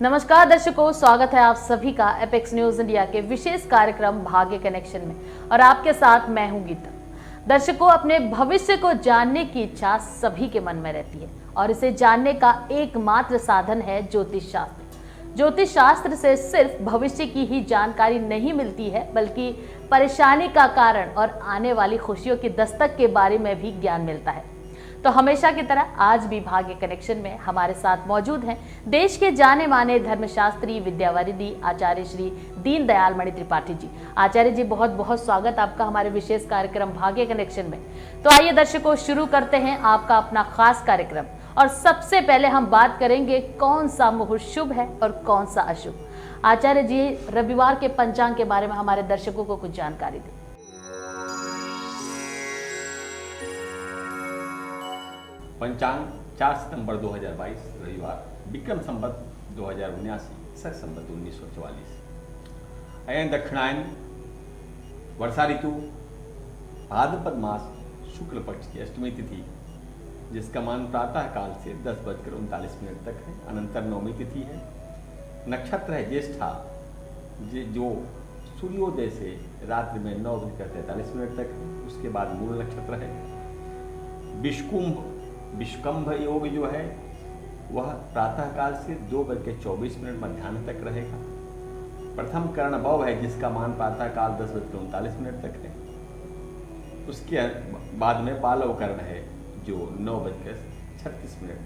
नमस्कार दर्शकों, स्वागत है आप सभी का एपेक्स न्यूज इंडिया के विशेष कार्यक्रम भाग्य कनेक्शन में और आपके साथ मैं हूं गीता। दर्शकों, अपने भविष्य को जानने की इच्छा सभी के मन में रहती है और इसे जानने का एकमात्र साधन है ज्योतिष शास्त्र। ज्योतिष शास्त्र से सिर्फ भविष्य की ही जानकारी नहीं मिलती है, बल्कि परेशानी का कारण और आने वाली खुशियों की दस्तक के बारे में भी ज्ञान मिलता है। तो हमेशा की तरह आज भी भाग्य कनेक्शन में हमारे साथ मौजूद हैं देश के जाने माने धर्मशास्त्री विद्यावारिधि आचार्य श्री दीनदयाल मणि त्रिपाठी जी। आचार्य जी, बहुत बहुत स्वागत आपका हमारे विशेष कार्यक्रम भाग्य कनेक्शन में। तो आइए दर्शकों, शुरू करते हैं आपका अपना खास कार्यक्रम। और सबसे पहले हम बात करेंगे कौन सा मुहूर्त शुभ है और कौन सा अशुभ। आचार्य जी, रविवार के पंचांग के बारे में हमारे दर्शकों को कुछ जानकारी दें। पंचांग 4 सितंबर 2022 रविवार, विक्रम संवत 2079, सर संवत 1944। अयन दक्षिणायन, वर्षा ऋतु, भाद्रपद मास, शुक्ल पक्ष की अष्टमी तिथि, जिसका मान प्रातः काल से 10:39 तक है। अनंतर नवमी तिथि है। नक्षत्र है ज्येष्ठा, जो सूर्योदय से रात्रि में 9:43 तक है। उसके बाद मूल नक्षत्र है। विषकुंभ योग जो है वह प्रातः काल से 2:24 मध्याह्न तक रहेगा। प्रथम कर्ण भव है, जिसका मान प्रातः काल 10:39 तक है। उसके बाद में पालव कर्ण है, जो 9:36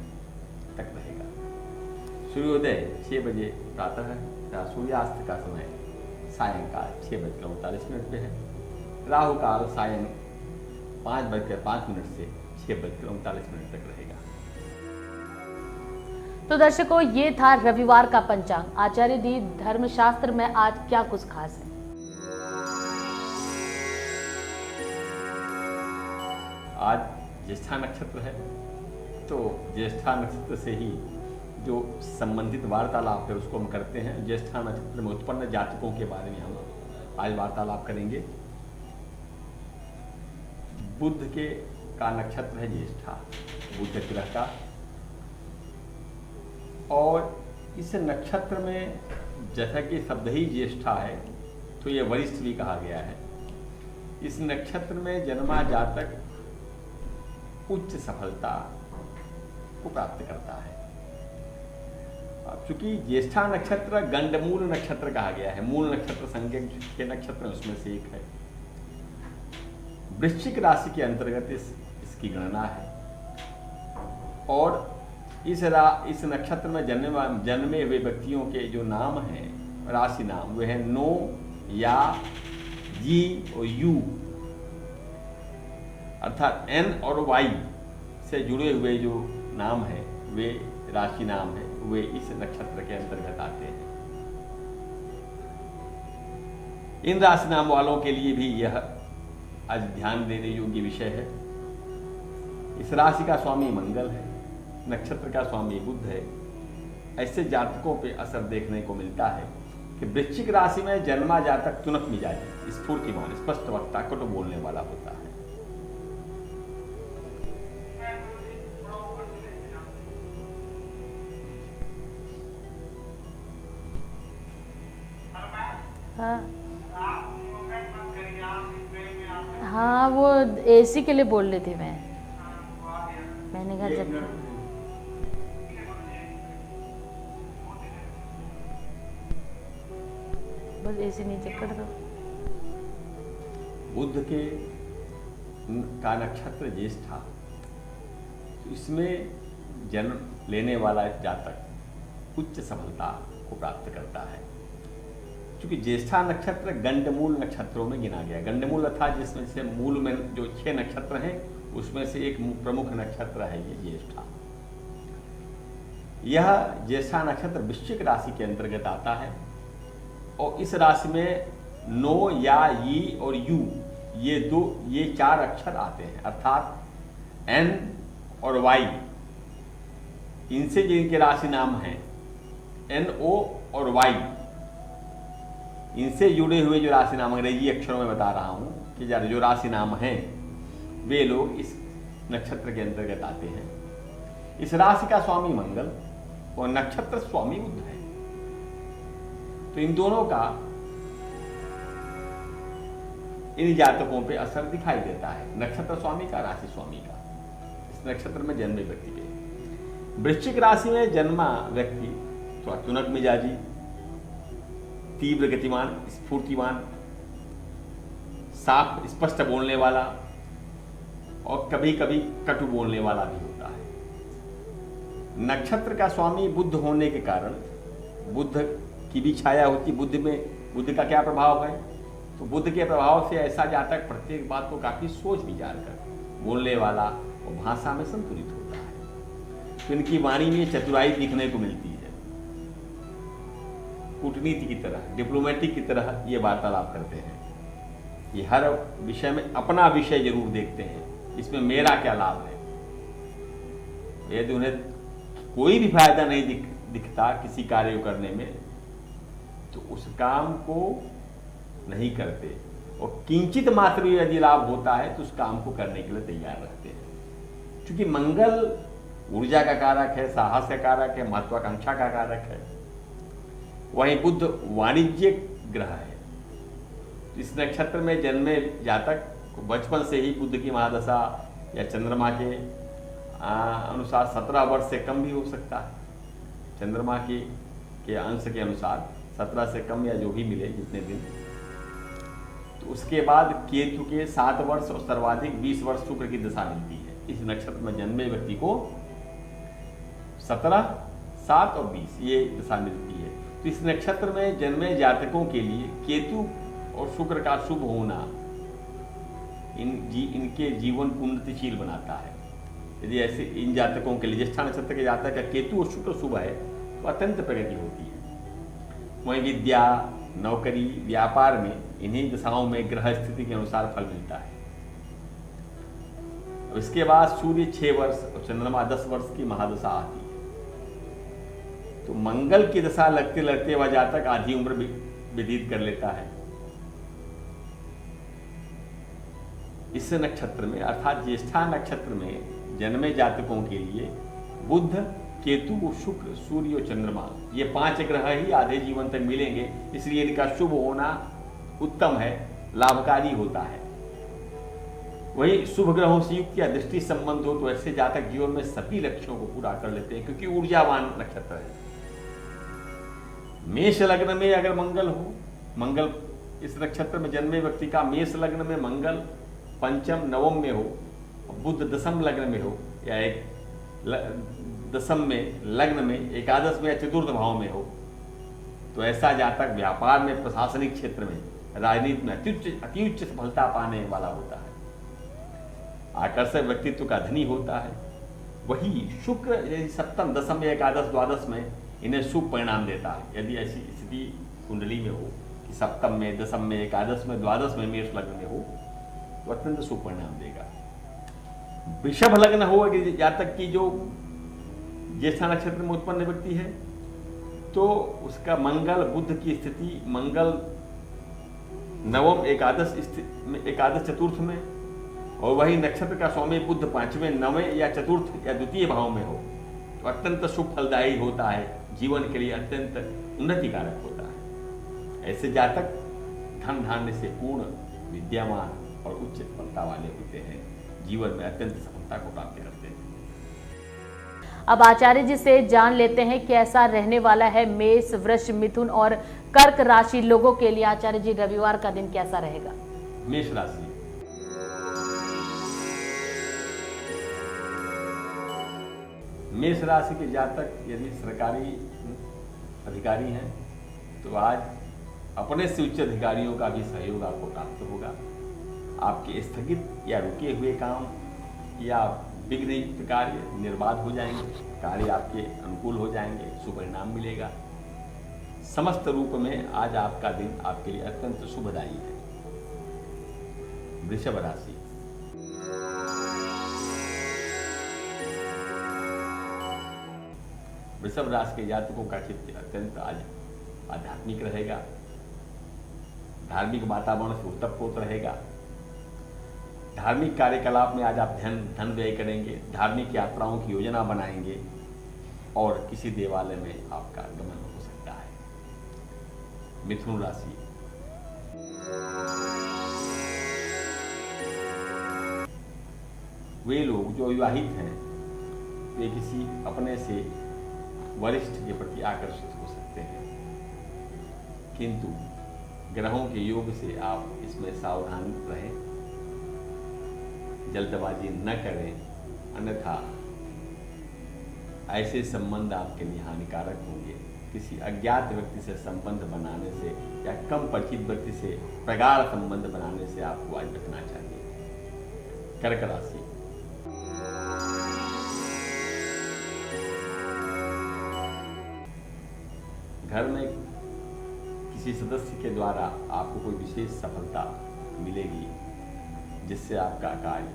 तक रहेगा। सूर्योदय 6 बजे प्रातः है। सूर्यास्त का समय सायंकाल 6:39 पे है। राहु काल सायं 5:05 से 6:39 तक रहेगा। तो दर्शकों, ये था रविवार का पंचांग। आचार्य जी, धर्मशास्त्र में आज क्या कुछ खास है? आज ज्येष्ठा नक्षत्र है, तो ज्येष्ठा नक्षत्र से ही जो संबंधित वार्तालाप है उसको हम करते हैं। ज्येष्ठा नक्षत्र में उत्पन्न जातकों के बारे में हम आज वार्तालाप करेंगे। बुध के का नक्षत्र है ज्येष्ठा, बुध ग्रह का। और इस नक्षत्र में जैसा कि शब्द ही ज्येष्ठा है, तो ये वरिष्ठ भी कहा गया है। इस नक्षत्र में जन्मा जातक उच्च सफलता को प्राप्त करता है। अब चूंकि ज्येष्ठा नक्षत्र गंडमूल नक्षत्र कहा गया है, मूल नक्षत्र संज्ञक के नक्षत्र उसमें से एक है। वृश्चिक राशि के अंतर्गत इसकी गणना है। और इस नक्षत्र में जन्मे हुए व्यक्तियों के जो नाम हैं, राशि नाम, वे हैं नो, या, जी और यू, अर्थात एन और वाई से जुड़े हुए जो नाम है वे राशि नाम है, वे इस नक्षत्र के अंतर्गत आते हैं। इन राशि नाम वालों के लिए भी यह आज ध्यान देने योग्य विषय है। इस राशि का स्वामी मंगल है, नक्षत्र का स्वामी बुध है। ऐसे जातकों पे असर देखने को मिलता है कि वृश्चिक राशि में जन्मा जातक तुनक मिजाजी, स्फूर्तिमान, स्पष्ट वक्ता, कटु बोलने वाला होता है। हाँ, वो एसी के लिए बोल रही थी मैंने कहा जब बस एसी नीचे कर दो। बुध का नक्षत्र ज्येष्ठा, तो इसमें जन्म लेने वाला जातक उच्च सफलता को प्राप्त करता है। क्योंकि ज्येष्ठा नक्षत्र गंडमूल नक्षत्रों में गिना गया। गंडमूल अर्थात जिसमें से मूल में जो 6 नक्षत्र हैं उसमें से एक प्रमुख नक्षत्र है ये ज्येष्ठा। यह ज्येष्ठा नक्षत्र वृश्चिक राशि के अंतर्गत आता है। और इस राशि में नो, या, ई और यू, ये 4 अक्षर आते हैं, अर्थात एन और वाई, इनसे जिनके राशि नाम हैं एन, ओ और वाई, इनसे जुड़े हुए जो राशि नाम, अंग्रेजी अक्षरों में बता रहा हूं कि जो राशि नाम हैं वे लोग इस नक्षत्र के अंतर्गत आते हैं। इस राशि का स्वामी मंगल और नक्षत्र स्वामी बुध है। तो इन दोनों का इन जातकों पे असर दिखाई देता है, नक्षत्र स्वामी का, राशि स्वामी का, इस नक्षत्र में जन्मे व्यक्ति के। वृश्चिक राशि में जन्मा व्यक्ति तो तुनक मिजाजी, तीव्र गतिमान, स्फूर्तिवान, साफ स्पष्ट बोलने वाला और कभी कभी कटु बोलने वाला भी होता है। नक्षत्र का स्वामी बुध होने के कारण बुध की भी छाया होती, बुध का क्या प्रभाव है, तो बुध के प्रभाव से ऐसा जातक प्रत्येक बात को काफी सोच विचार कर बोलने वाला और भाषा में संतुलित होता है। तो इनकी वाणी में चतुराई दिखने को मिलती है, कूटनीति की तरह, डिप्लोमेटिक की तरह ये वार्तालाप करते हैं। ये हर विषय में अपना विषय जरूर देखते हैं, इसमें मेरा क्या लाभ है। यदि उन्हें कोई भी फायदा नहीं दिखता किसी कार्य को करने में, तो उस काम को नहीं करते, और किंचित मात्र भी यदि लाभ होता है तो उस काम को करने के लिए तैयार रहते हैं। क्योंकि मंगल ऊर्जा का कारक है, साहस का कारक है, महत्वाकांक्षा का कारक है। वहीं बुध वाणिज्य ग्रह है। इस नक्षत्र में जन्मे जातक को बचपन से ही बुध की महादशा या चंद्रमा के अनुसार 17 वर्ष से कम भी हो सकता है। चंद्रमा के अंश के अनुसार 17 से कम या जो भी मिले जितने दिन। तो उसके बाद केतु के 7 वर्ष और सर्वाधिक 20 वर्ष शुक्र की दशा मिलती है। इस नक्षत्र में जन्मे व्यक्ति को 17, 7 और 20 ये दशा मिलती है। तो इस नक्षत्र में जन्मे जातकों के लिए केतु और शुक्र का शुभ होना इनके जीवन को उन्नतिशील बनाता है। यदि ऐसे इन जातकों के लिए ज्येष्ठा नक्षत्र के जातक का केतु और शुक्र शुभ है तो अत्यंत प्रगति होती है। वहीं विद्या, नौकरी, व्यापार में इन्हीं दशाओं में ग्रह स्थिति के अनुसार फल मिलता है। इसके बाद सूर्य 6 वर्ष और चंद्रमा 10 वर्ष की महादशा आती है। तो मंगल की दशा लगते लगते वह जातक आधी उम्र व्यतीत कर लेता है। इस नक्षत्र में अर्थात ज्येष्ठा नक्षत्र में जन्मे जातकों के लिए बुध, केतु, शुक्र, सूर्य और चंद्रमा ये 5 ग्रह ही आधे जीवन तक मिलेंगे। इसलिए इनका शुभ होना उत्तम है, लाभकारी होता है। वही शुभ ग्रहों से युक्त या दृष्टि संबंध हो तो ऐसे जातक जीवन में सभी लक्ष्यों को पूरा कर लेते हैं, क्योंकि ऊर्जावान नक्षत्र है। मेष लग्न में अगर मंगल हो, मंगल इस नक्षत्र में जन्मे व्यक्ति का मेष लग्न में मंगल पंचम नवम में हो, बुध दशम लग्न में हो, या एक दशम में लग्न में एकादश में या चतुर्थ भाव में हो, तो ऐसा जातक व्यापार में, प्रशासनिक क्षेत्र में, राजनीति में अति उच्च सफलता पाने वाला होता है। आकर्षक व्यक्तित्व का धनी होता है। वही शुक्र यदि सप्तम, दशम या एकादश, द्वादश में इन्हें शुभ परिणाम देता है। यदि ऐसी स्थिति कुंडली में हो कि सप्तम में, दशम में, एकादश में, द्वादश में मेष लग्न में हो तो अत्यंत शुभ परिणाम देगा। वृषभ लग्न हो जातक की जो ज्येष्ठा नक्षत्र में उत्पन्न व्यक्ति है, तो उसका मंगल बुध की स्थिति, मंगल नवम एकादश चतुर्थ में, और वही नक्षत्र का स्वामी बुध 5वें, 9वें या चतुर्थ या द्वितीय भाव में हो तो अत्यंत शुभ फलदायी होता है, जीवन के लिए अत्यंत उन्नतिकारक होता है। ऐसे जातक धन धान्य से पूर्ण, विद्यामान और उच्च सफलता वाले होते हैं, जीवन में अत्यंत सफलता को प्राप्त करते हैं। अब आचार्य जी से जान लेते हैं कैसा रहने वाला है मेष, वृष, मिथुन और कर्क राशि लोगों के लिए। आचार्य जी, रविवार का दिन कैसा रहेगा? मेष राशि, मेष राशि के जातक यदि सरकारी अधिकारी हैं तो आज अपने से उच्च अधिकारियों का भी सहयोग आपको प्राप्त होगा। आपके स्थगित या रुके हुए काम या विघ्नित कार्य निर्बाध हो जाएंगे, कार्य आपके अनुकूल हो जाएंगे, सुपरिणाम मिलेगा। समस्त रूप में आज आपका दिन आपके लिए अत्यंत शुभदायी है। वृषभ राशि, वृषभ राशि के जातकों का चित्त अत्यंत आज आध्यात्मिक रहेगा। धार्मिक वातावरण से उत्तप्रोत रहेगा। धार्मिक कार्यकलाप में आज आप धन व्यय करेंगे, धार्मिक यात्राओं की योजना बनाएंगे और किसी देवालय में आपका गमन हो सकता है। मिथुन राशि। वे लोग जो विवाहित हैं वे किसी अपने से वरिष्ठ के प्रति आकर्षित हो सकते हैं, किंतु ग्रहों के योग से आप इसमें सावधान रहें, जल्दबाजी न करें, अन्यथा ऐसे संबंध आपके लिए हानिकारक होंगे। किसी अज्ञात व्यक्ति से संबंध बनाने से या कम परिचित व्यक्ति से प्रगाढ़ संबंध बनाने से आपको आज बचना चाहिए। कर्क राशि। घर में किसी सदस्य के द्वारा आपको कोई विशेष सफलता मिलेगी, जिससे आपका कार्य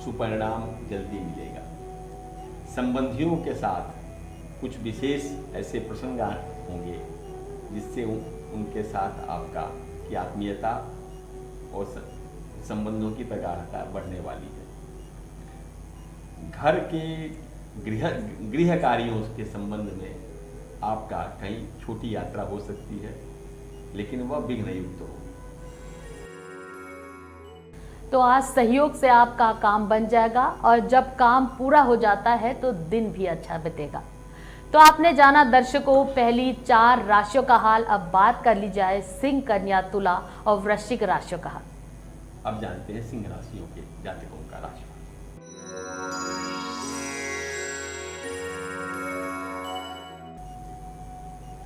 सुपरिणाम जल्दी मिलेगा। संबंधियों के साथ कुछ विशेष ऐसे प्रसंग होंगे जिससे उनके साथ आपका की आत्मीयता और संबंधों की प्रगाढ़ता बढ़ने वाली है। घर के गृह कार्यों के संबंध में आपका कहीं छोटी यात्रा हो सकती है, लेकिन वह विघ्न युक्त हो। तो आज सहयोग से आपका काम बन जाएगा और जब काम पूरा हो जाता है तो दिन भी अच्छा बीतेगा। तो आपने जाना दर्शकों पहली 4 राशियों का हाल। अब बात कर ली जाए सिंह, कन्या, तुला और वृश्चिक राशियों का हाल। अब जानते हैं सिंह राशियों के जातकों का राशिफल।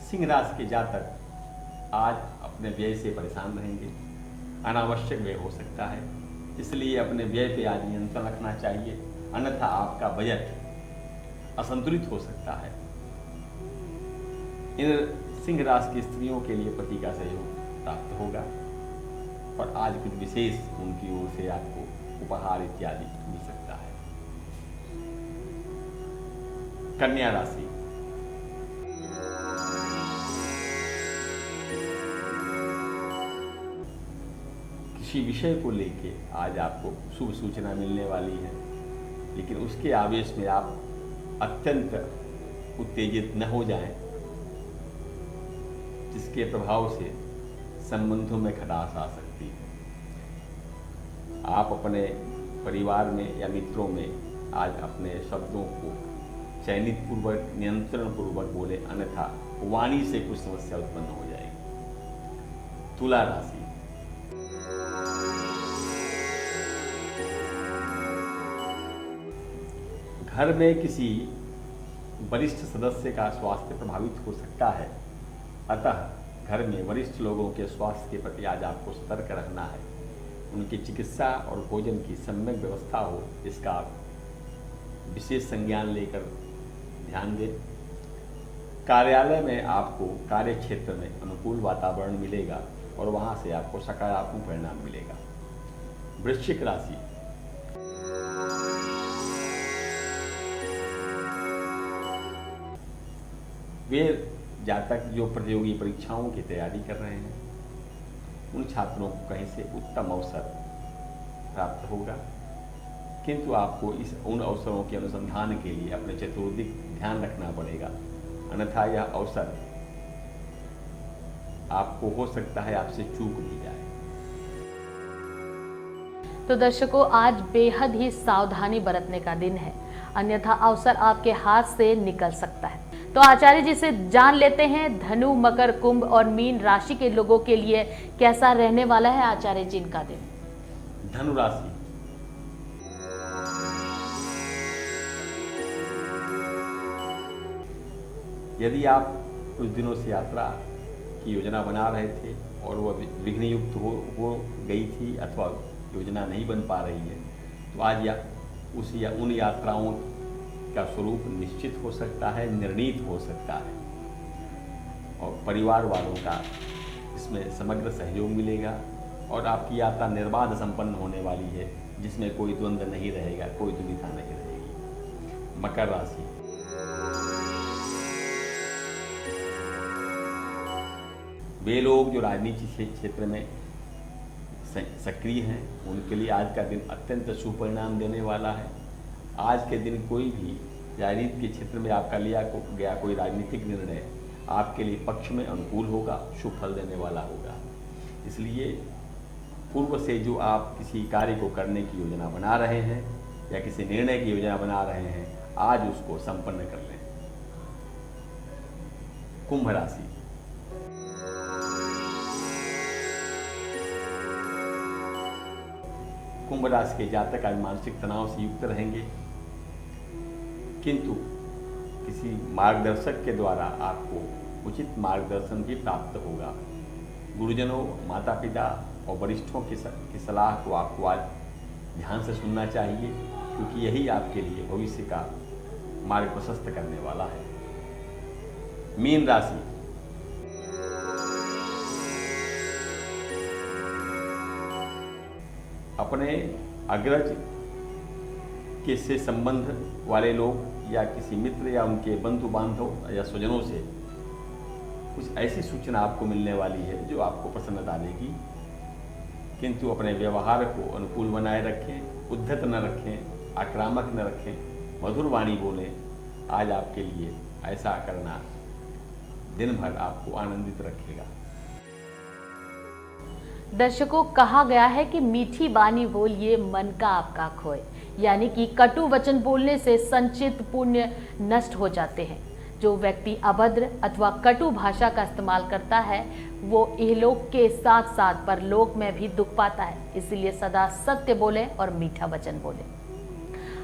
सिंह राशि के जातक आज अपने व्यय से परेशान रहेंगे। अनावश्यक व्यय हो सकता है, इसलिए अपने व्यय पे आज नियंत्रण रखना चाहिए, अन्यथा आपका बजट असंतुलित हो सकता है। इन सिंह राशि की स्त्रियों के लिए पति का सहयोग प्राप्त होगा और आज कुछ विशेष उनकी ओर से आपको उपहार इत्यादि मिल सकता है। कन्या राशि। किसी विषय को लेके आज आपको शुभ सूचना मिलने वाली है, लेकिन उसके आवेश में आप अत्यंत उत्तेजित न हो जाएं, जिसके प्रभाव से संबंधों में खटास आ सकती है। आप अपने परिवार में या मित्रों में आज अपने शब्दों को चयनित पूर्वक, नियंत्रण पूर्वक बोले, अन्यथा वाणी से कुछ समस्या उत्पन्न हो जाएगी। तुला राशि। घर में किसी वरिष्ठ सदस्य का स्वास्थ्य प्रभावित हो सकता है, अतः घर में वरिष्ठ लोगों के स्वास्थ्य के प्रति आज आपको सतर्क रहना है। उनकी चिकित्सा और भोजन की सम्यक व्यवस्था हो, इसका आप विशेष संज्ञान लेकर ध्यान दें। कार्यालय में आपको कार्य क्षेत्र में अनुकूल वातावरण मिलेगा और वहां से आपको सकारात्मक परिणाम मिलेगा। वृश्चिक राशि। वे जातक जो प्रतियोगी परीक्षाओं की तैयारी कर रहे हैं, उन छात्रों को कहीं से उत्तम अवसर प्राप्त होगा, किंतु आपको उन अवसरों के अनुसंधान के लिए अपने चतुर्दिक ध्यान रखना पड़ेगा, अन्यथा यह अवसर आपको हो सकता है आपसे चूक भी जाए। तो दर्शकों आज बेहद ही सावधानी बरतने का दिन है, अन्यथा अवसर आपके हाथ से निकल सकता है। तो आचार्य जी से जान लेते हैं धनु, मकर, कुंभ और मीन राशि के लोगों के लिए कैसा रहने वाला है आचार्य जी इनका दिन। धनु राशि। यदि आप कुछ दिनों से यात्रा की योजना बना रहे थे और वह विघ्न युक्त हो गई थी अथवा योजना नहीं बन पा रही है, तो आज उन यात्राओं का स्वरूप निश्चित हो सकता है, निर्णीत हो सकता है और परिवार वालों का इसमें समग्र सहयोग मिलेगा और आपकी यात्रा निर्बाध संपन्न होने वाली है, जिसमें कोई द्वंद्व नहीं रहेगा, कोई दुविधा नहीं रहेगी। मकर राशि। वे लोग जो राजनीति क्षेत्र में सक्रिय हैं, उनके लिए आज का दिन अत्यंत सुपरिणाम देने वाला है। आज के दिन कोई भी राजनीति के क्षेत्र में आपका लिया गया कोई राजनीतिक निर्णय आपके लिए पक्ष में अनुकूल होगा, शुभ फल देने वाला होगा। इसलिए पूर्व से जो आप किसी कार्य को करने की योजना बना रहे हैं या किसी निर्णय की योजना बना रहे हैं, आज उसको संपन्न कर लें। कुंभ राशि, कुंभ राशि के जातक आज मानसिक तनाव से युक्त रहेंगे, किंतु किसी मार्गदर्शक के द्वारा आपको उचित मार्गदर्शन भी प्राप्त होगा। गुरुजनों, माता पिता और वरिष्ठों की सलाह को आपको आज ध्यान से सुनना चाहिए, क्योंकि यही आपके लिए भविष्य का मार्ग प्रशस्त करने वाला है। मीन राशि, अपने अग्रज के से संबंध वाले लोग या किसी मित्र या उनके बंधु बांधव या स्वजनों से कुछ ऐसी सूचना आपको मिलने वाली है जो आपको प्रसन्नता देगी, किंतु अपने व्यवहार को अनुकूल बनाए रखें, उद्धत न रखें, आक्रामक न रखें, मधुर वाणी बोलें। आज आपके लिए ऐसा करना दिन भर आपको आनंदित रखेगा। दर्शकों, कहा गया है कि मीठी बानी बोलिए मन का आपका खोए, यानी कि कटु वचन बोलने से संचित पुण्य नष्ट हो जाते हैं। जो व्यक्ति अभद्र अथवा कटु भाषा का इस्तेमाल करता है वो इहलोक के साथ साथ परलोक में भी दुख पाता है। इसलिए सदा सत्य बोलें और मीठा वचन बोलें।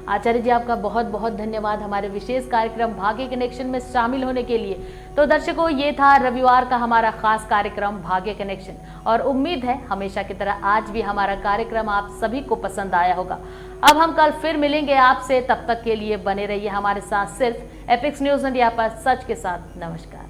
आचार्य जी, आपका बहुत बहुत धन्यवाद हमारे विशेष कार्यक्रम भाग्य कनेक्शन में शामिल होने के लिए। तो दर्शकों, ये था रविवार का हमारा खास कार्यक्रम भाग्य कनेक्शन, और उम्मीद है हमेशा की तरह आज भी हमारा कार्यक्रम आप सभी को पसंद आया होगा। अब हम कल फिर मिलेंगे आपसे, तब तक के लिए बने रहिए हमारे साथ सिर्फ एपेक्स न्यूज इंडिया पर। सच के साथ नमस्कार।